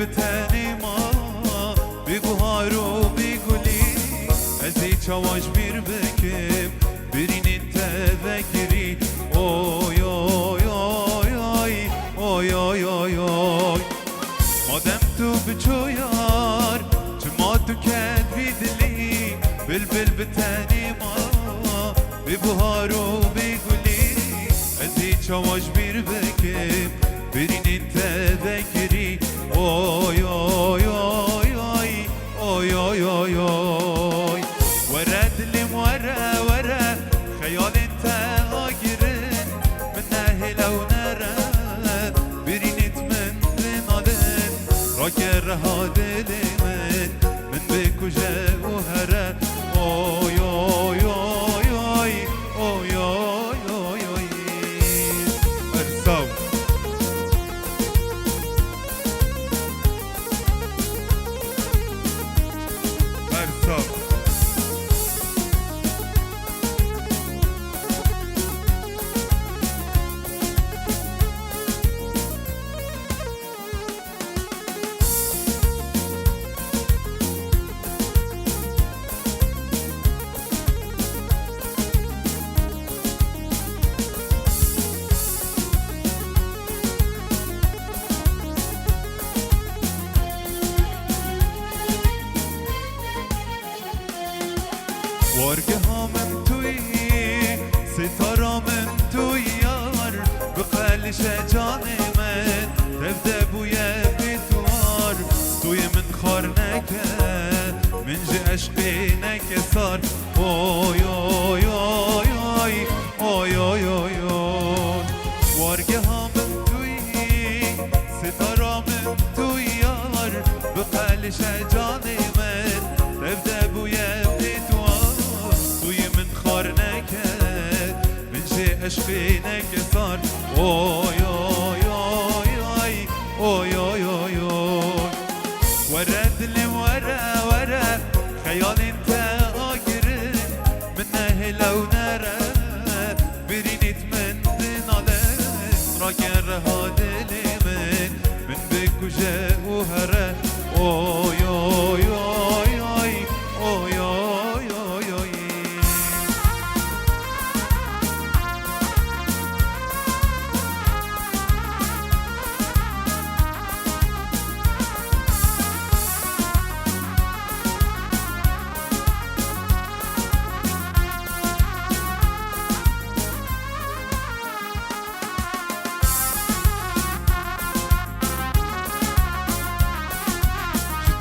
بتاني ما ببهار وبقولي ازي چواش بیر بکم برین انت ذکری اوی اوی اوی اوی اوی اوی اوی مادم تو بچو یار چما تو کد بیدلی بلبل بتاني ما ببهار وبقولي ازي چواش بیر بکم برین انت ذکری اوی اوی اوی اوی اوی اوی اوی ورد لي ورا ورا خيال انت هاجرن من اهل ونرى برينت من نالن راكر هادل من بكو جا وهرا اوي اوي اوي اوي اوي اوي اوي ارساو ارساو وارقها من توی ستاره من توی یار بقلش جان من تبدأ بويا بتوار توی من خار نکه من جي عشقي نكسار اوي اوي اوي اوي اوي اوي اوي اوي وارقها من توی ستاره من توی یار بقلش جان من تبدأ بويا عشقي نكسر اوي اوي اوي اوي اوي اوي اوي ورد لي ورا ورا خيال انت هاجرن من اهل ونرى برينت من نالن راكر هادل من بكو جا وهرا اوي اوي اوي اوي اوي اوي اوي اوي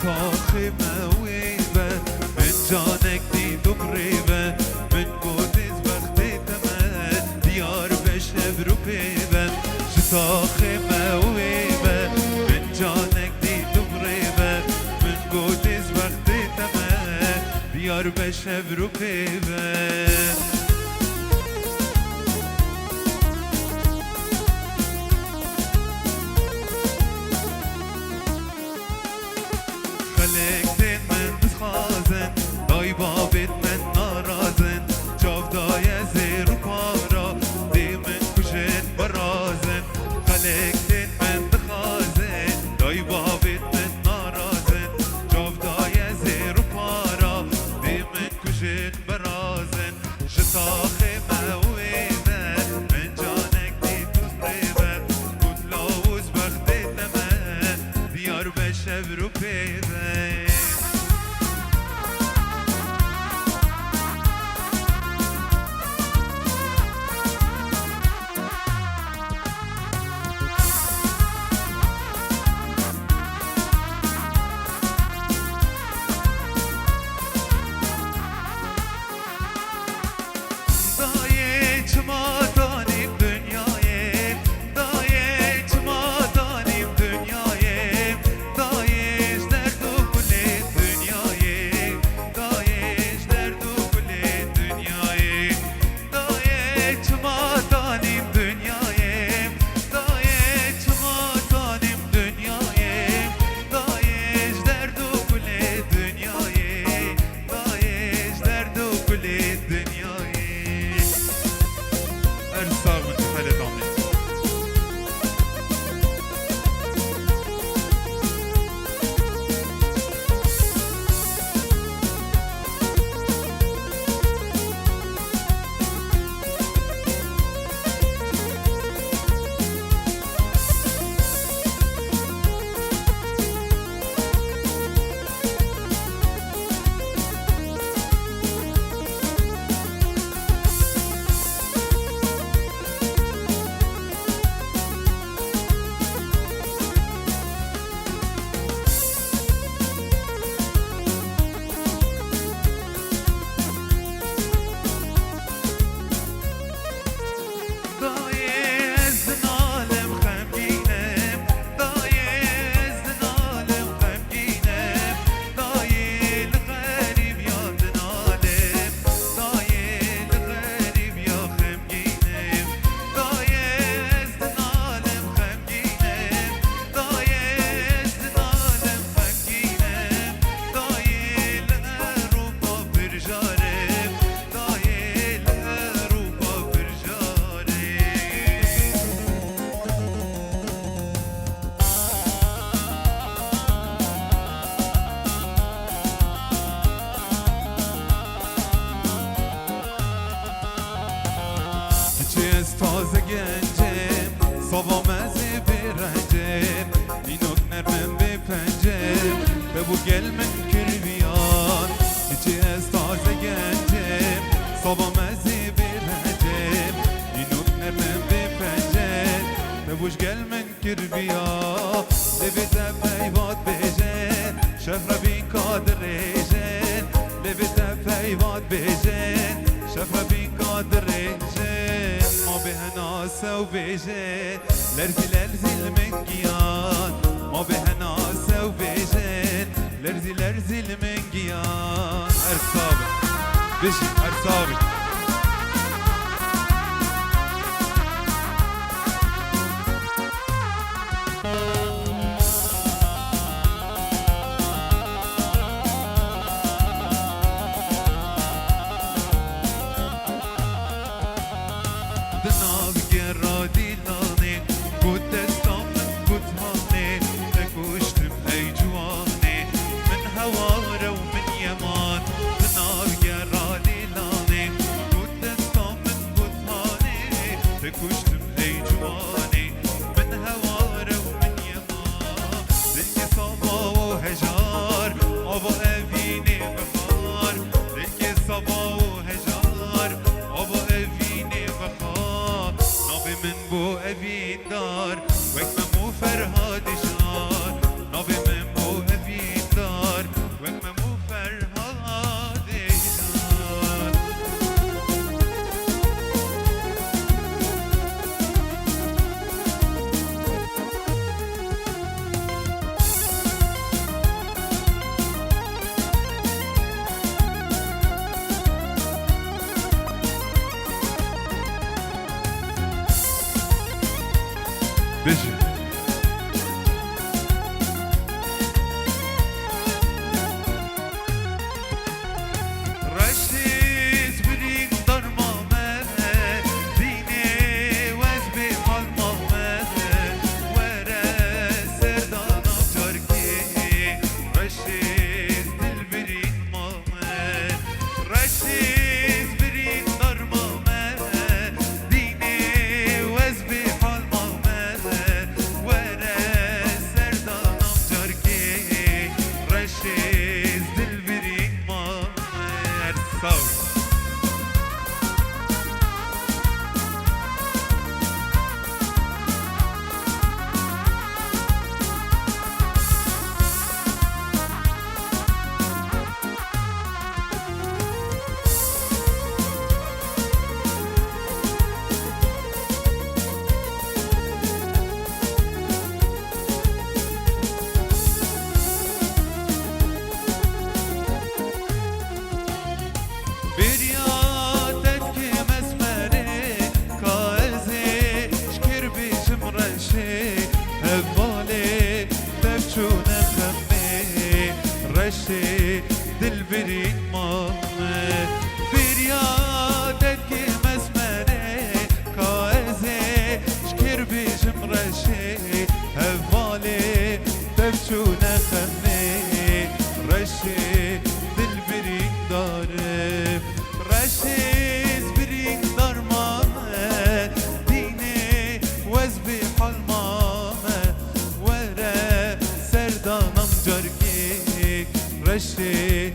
تاخي مويبة من جانك دي دمريبة من قدس بختي تمن ديار بشنب روبيبة شتاخي مويبة من جانك دي دمريبة من قدس بختي تمن ديار بشنب روبيبة خلقتن من بخازن دای بابت من نارازن جاودای زیر و پارا دی من کشن برازن خلقتن من بخازن دای بابت من نارازن جاودای زیر و پارا دی من کشن برازن gencem Sabah mezi birəcem İnok nərmən bepəncəm Ve bu gelmen kirviyan İçi ez taze gencem Sabah mezi birəcem İnok nərmən bepəncəm Ve bu gelmen kirviyan Levite peyvat bejen Şefre bin kadir rejen Levite peyvat bejen شفرة بين قادر رجال ما بها ناس وبيجان لرزي لرزي المنقيان ما بها ناس وبيجان لرزي لرزي المنقيان أرصابي بشي أرصابي كشتم ای جوانی من هواره و من یمان دل که صبا و هجار آبا اوینه بخار دل که صبا و هجار آبا اوینه بخار نابی من بو اوین دار وکم مو فرهاد شار نابی من بو اوین دار وکم مو فرهاد شار بجي رشيز بريق ضرمامة ديني وزبي حلمامة ورا سردانا بجركي رشيز دل بريق مامة رشيز بريق ضرمامة ديني وزبي She's delivering my soul. هبالي تبشونا خمي رشي دل برين مامي بريادك مسمني كايزي شكر بيجم رشي هبالي تبشونا خمي رشي دل برين دارم رشي برين دار مامي ديني وزبي حلمة سردانم جرگی رشته